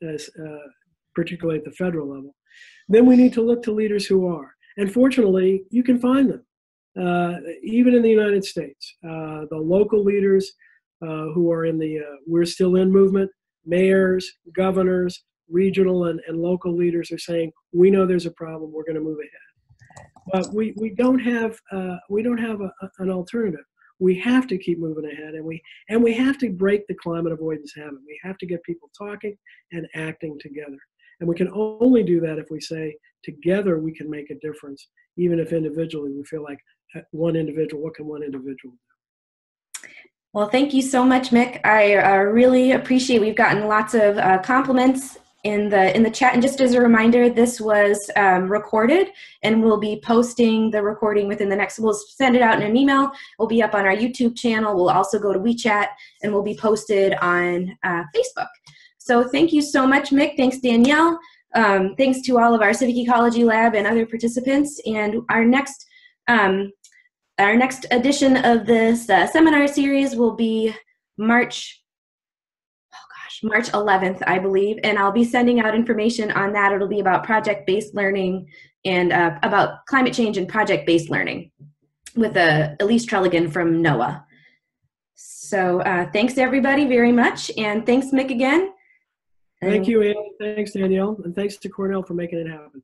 particularly at the federal level, then we need to look to leaders who are. And fortunately, you can find them, even in the United States. The local leaders who are in the We're Still In movement, mayors, governors, regional and local leaders are saying, we know there's a problem, we're going to move ahead. But we don't have an alternative. We have to keep moving ahead, and we have to break the climate avoidance habit. We have to get people talking and acting together. And we can only do that if we say, together we can make a difference, even if individually we feel like one individual, what can one individual do? Well, thank you so much, Mick. I really appreciate, we've gotten lots of compliments in the chat. And just as a reminder, this was recorded, and we'll be posting the recording within we'll send it out in an email. We'll be up on our YouTube channel. We'll also go to WeChat, and we'll be posted on Facebook. So thank you so much, Mick. Thanks, Danielle. Thanks to all of our Civic Ecology Lab and other participants. And our next edition of this seminar series will be March 11th, I believe, and I'll be sending out information on that. It'll be about project-based learning and about climate change and project-based learning with Elise Trelligan from NOAA. So thanks everybody very much, and thanks Mick again. Thank you, Anne. Thanks, Danielle, and thanks to Cornell for making it happen.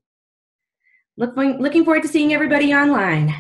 Looking forward to seeing everybody online.